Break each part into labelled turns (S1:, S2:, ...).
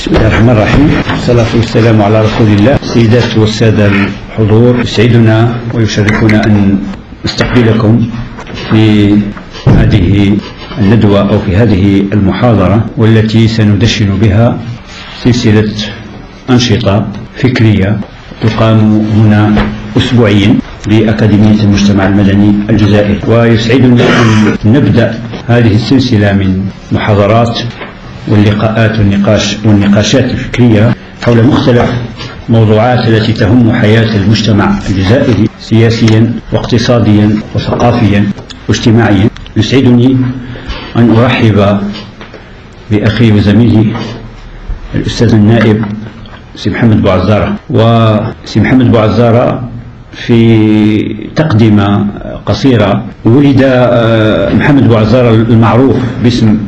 S1: بسم الله الرحمن الرحيم، والصلاة والسلام على رسول الله. السيدات والسادة الحضور، يسعدنا ويشرفنا أن نستقبلكم في هذه الندوة أو في هذه المحاضرة، والتي سندشن بها سلسلة أنشطة فكرية تقام هنا أسبوعيا بأكاديمية المجتمع المدني الجزائري. ويسعدنا أن نبدأ هذه السلسلة من محاضرات واللقاءات والنقاشات الفكرية حول مختلف موضوعات التي تهم حياة المجتمع الجزائري سياسيا واقتصاديا وثقافيا واجتماعيا. يسعدني أن أرحب بأخي وزميلي الأستاذ النائب سي محمد بوعزارة. وسي محمد بوعزارة في تقدمة قصيرة، ولد محمد بوعزارة المعروف باسم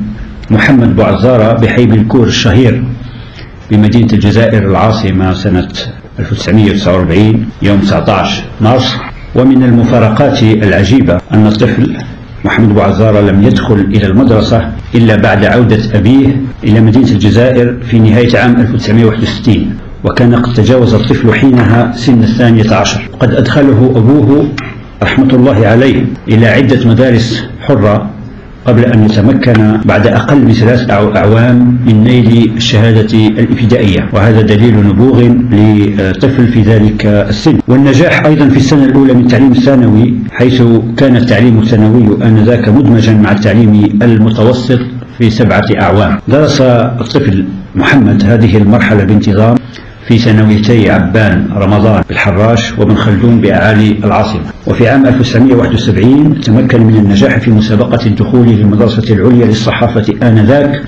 S1: محمد بوعزارة بحي بالكور الشهير بمدينة الجزائر العاصمة سنة 1949 يوم 19 مارس. ومن المفارقات العجيبة أن الطفل محمد بوعزارة لم يدخل إلى المدرسة إلا بعد عودة أبيه إلى مدينة الجزائر في نهاية عام 1961، وكان قد تجاوز الطفل حينها سن 12. قد أدخله أبوه رحمة الله عليه إلى عدة مدارس حرة قبل أن يتمكن بعد أقل من 3 أعوام من نيل الشهادة الابتدائية، وهذا دليل نبوغ لطفل في ذلك السن. والنجاح أيضا في السنة الأولى من التعليم الثانوي، حيث كان التعليم الثانوي آنذاك مدمجا مع التعليم المتوسط في 7 أعوام. درس الطفل محمد هذه المرحلة بانتظام في ثانويتي عبان رمضان بالحراش وبن خلدون بأعالي العاصمة. وفي عام 1971 تمكن من النجاح في مسابقة الدخول للمدرسة العليا للصحافة آنذاك،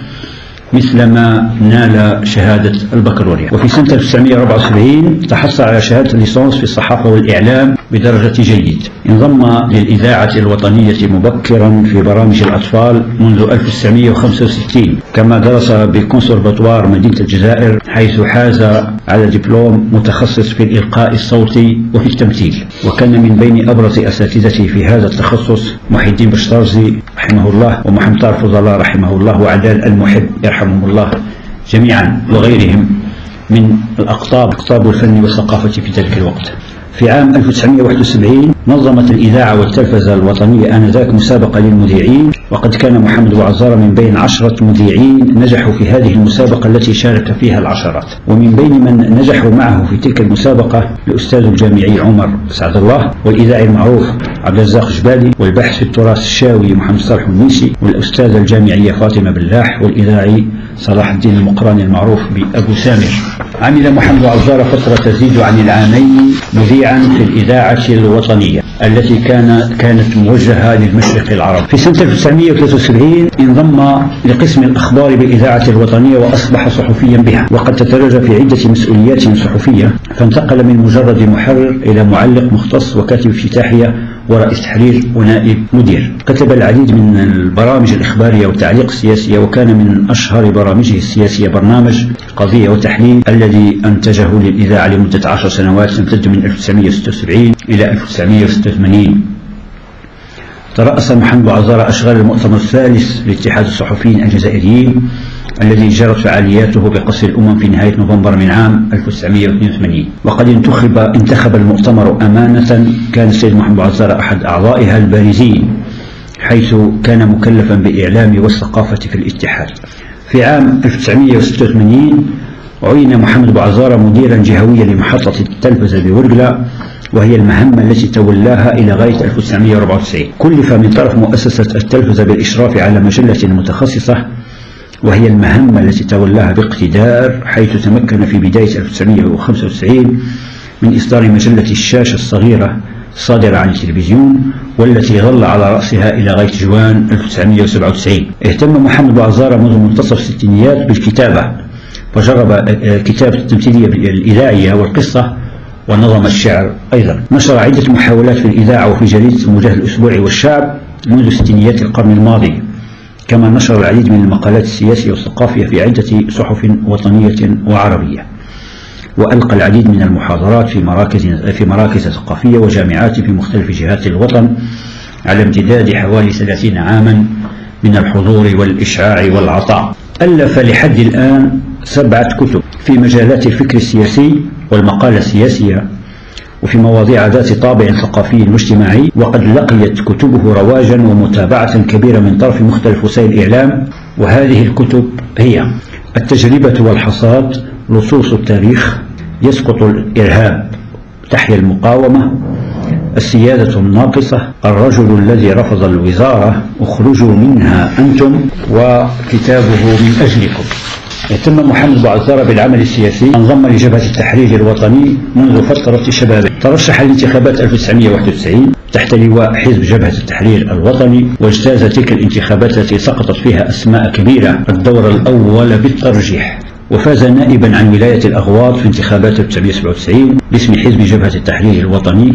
S1: مثلما نال شهادة البكالوريا. وفي سنة 1974 تحصل على شهادة الليسانس في الصحافة والإعلام بدرجة جيد. انضم للإذاعة الوطنية مبكرا في برامج الأطفال منذ 1965، كما درس بكونسرفاتوار مدينة الجزائر، حيث حاز على دبلوم متخصص في الإلقاء الصوتي وفي التمثيل. وكان من بين أبرز أساتذته في هذا التخصص محي الدين بشتارزي رحمه الله، ومحمد طارق فضلاء رحمه الله، وعدال المحب يرحمهم الله جميعا، وغيرهم من أقطاب الفن والثقافة في ذلك الوقت. في عام 1971 نظمت الإذاعة والتلفزة الوطنية آنذاك مسابقة للمذيعين، وقد كان محمد بوعزارة من بين 10 مذيعين نجحوا في هذه المسابقة التي شارك فيها العشرات. ومن بين من نجحوا معه في تلك المسابقة الأستاذ الجامعي عمر سعد الله، والإذاعي المعروف عبد الرزاق جبالي، والباحث في التراث الشاوي محمد صالح المنيسي، والأستاذة الجامعية فاطمة بلاح، والإذاعي صلاح الدين المقراني المعروف بأبو سامر. عمل محمد بوعزارة فترة تزيد عن العامين مذيعا في الإذاعة الوطنية التي كانت موجهة للمشرق العربي. في سنة 1973 انضم لقسم الأخبار بالإذاعة الوطنية وأصبح صحفيا بها، وقد تدرج في عدة مسؤوليات صحفية، فانتقل من مجرد محرر إلى معلق مختص وكاتب افتتاحية ورئيس تحرير ونائب مدير. كتب العديد من البرامج الإخبارية والتعليق السياسية، وكان من أشهر برامجه السياسية برنامج قضية وتحليل الذي أنتجه للإذاعة لمدة 10 سنوات تمتد من 1976 إلى 1986. ترأس محمد بوعزارة أشغال المؤتمر الثالث لاتحاد الصحفيين الجزائريين الذي جرت فعالياته بقصر الأمم في نهاية نوفمبر من عام 1982. وقد انتخب المؤتمر أمانة كان السيد محمد بوعزارة أحد أعضائها البارزين، حيث كان مكلفا بالإعلام والثقافة في الاتحاد. في عام 1986 عين محمد بوعزارة مديرا جهويا لمحطة التلفزة بورقلة، وهي المهمة التي تولاها إلى غاية 1994. كلف من طرف مؤسسة التلفزة بالإشراف على مجلة متخصصة، وهي المهمة التي تولاها باقتدار، حيث تمكن في بداية 1995 من إصدار مجلة الشاشة الصغيرة الصادرة عن التلفزيون، والتي ظل على رأسها إلى غاية جوان 1997. اهتم محمد بوعزارة منذ منتصف الستينيات بالكتابة، فجرب كتابة التمثيلية الإذاعية والقصة، ونظم الشعر أيضا. نشر عدة محاولات في الإذاعة وفي جريدة الموجه الأسبوعي والشعب منذ ستينيات القرن الماضي، كما نشر العديد من المقالات السياسية والثقافية في عدة صحف وطنية وعربية، وألقى العديد من المحاضرات في مراكز ثقافية وجامعات في مختلف جهات الوطن على امتداد حوالي 30 عاما من الحضور والإشعاع والعطاء. ألف لحد الآن 7 كتب في مجالات الفكر السياسي والمقالة السياسية، وفي مواضيع ذات طابع ثقافي واجتماعي، وقد لقيت كتبه رواجا ومتابعة كبيرة من طرف مختلف وسائل الإعلام. وهذه الكتب هي: التجربة والحصاد، لصوص التاريخ، يسقط الإرهاب، تحيا المقاومة، السيادة الناقصة، الرجل الذي رفض الوزارة، اخرجوا منها أنتم، وكتابه من أجلكم. اهتم محمد بوعزارة بالعمل السياسي، انضم لجبهة التحرير الوطني منذ فترة شبابه، ترشح لانتخابات 1991 تحت لواء حزب جبهة التحرير الوطني، واجتاز تلك الانتخابات التي سقطت فيها أسماء كبيرة الدور الأول بالترجيح، وفاز نائبا عن ولاية الأغواط في انتخابات 1997 باسم حزب جبهة التحرير الوطني،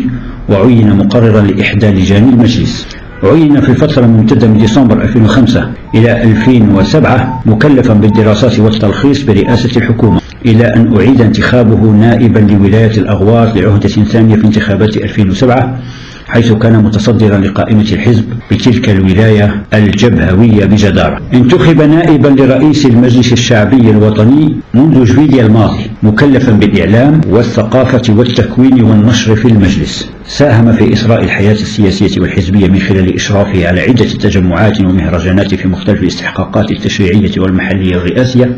S1: وعين مقررا لإحدى لجان المجلس. عين في الفترة الممتدة من ديسمبر 2005 إلى 2007 مكلفا بالدراسات والتلخيص برئاسة الحكومة، إلى أن أعيد انتخابه نائبا لولاية الأغواط لعهدة ثانية في انتخابات 2007، حيث كان متصدرا لقائمة الحزب بتلك الولاية الجبهوية بجدارة. انتخب نائبا لرئيس المجلس الشعبي الوطني منذ جويليا الماضي، مكلفا بالإعلام والثقافة والتكوين والنشر في المجلس. ساهم في إسراء الحياة السياسية والحزبية من خلال إشرافه على عدة تجمعات ومهرجانات في مختلف الاستحقاقات التشريعية والمحلية والرئاسية،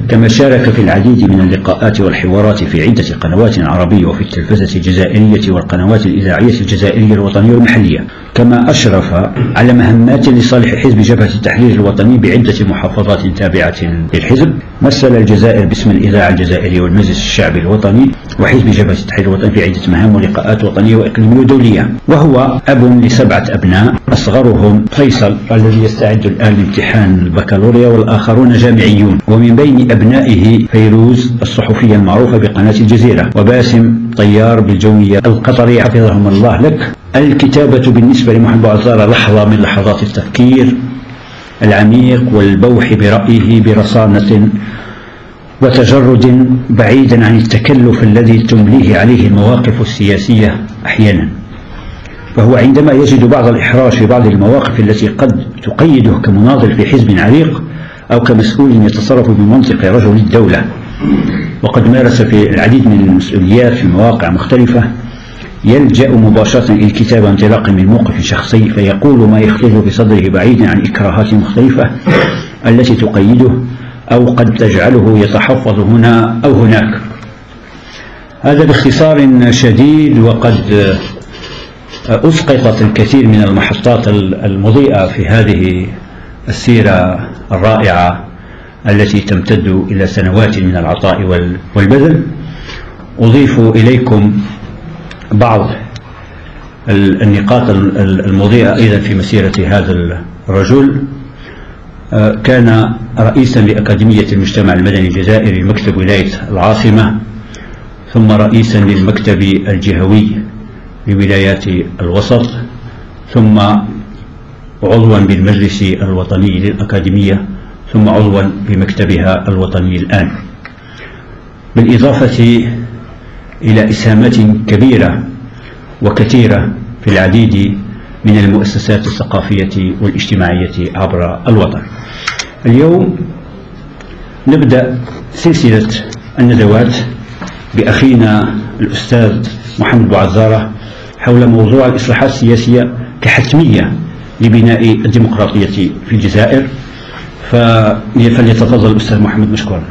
S1: كما شارك في العديد من اللقاءات والحوارات في عدة قنوات عربية وفي التلفزة الجزائرية والقنوات الإذاعية الجزائرية الوطنية والمحلية. كما أشرف على مهمات لصالح حزب جبهة التحرير الوطني بعدة محافظات تابعة للحزب. مثل الجزائر باسم الإذاعة الجزائرية والمجلس الشعبي الوطني وحزب جبهة التحرير الوطني في عدة مهام ولقاءات وطنية وإقليمية ودولية. وهو أب ل7 أبناء، أصغرهم فيصل الذي يستعد الآن لامتحان البكالوريا، والآخرون جامعيون. ومن بين أبنائه فيروز الصحفية المعروفة بقناة الجزيرة، وباسم طيار بالجوية القطري حفظهم الله لك. الكتابة بالنسبة لمحمد بوعزارة لحظة من لحظات التفكير العميق والبوح برأيه برصانة وتجرد، بعيدا عن التكلف الذي تمليه عليه المواقف السياسية أحيانا. فهو عندما يجد بعض الإحراج في بعض المواقف التي قد تقيده كمناضل في حزب عريق أو كمسؤول يتصرف بمنطق رجل الدولة، وقد مارس في العديد من المسؤوليات في مواقع مختلفة، يلجأ مباشرة إلى الكتابة انطلاقا من موقف شخصي، فيقول ما يخطر بصدره بعيدا عن إكراهات مختلفة التي تقيده أو قد تجعله يتحفظ هنا أو هناك. هذا باختصار شديد، وقد أسقطت الكثير من المحطات المضيئة في هذه السيرة الرائعة التي تمتد إلى سنوات من العطاء والبذل. أضيف إليكم بعض النقاط المضيئة أيضا في مسيرة هذا الرجل. كان رئيسا لأكاديمية المجتمع المدني الجزائري مكتب ولاية العاصمة، ثم رئيسا للمكتب الجهوي لولايات الوسط، ثم عضوا بالمجلس الوطني للأكاديمية، ثم عضوا بمكتبها الوطني الآن، بالإضافة إلى إسهامات كبيرة وكثيرة في العديد من المؤسسات الثقافية والاجتماعية عبر الوطن. اليوم نبدأ سلسلة الندوات بأخينا الأستاذ محمد بوعزارة حول موضوع الإصلاحات السياسية كحتمية لبناء الديمقراطية في الجزائر. فليتفضل الأستاذ محمد مشكورا.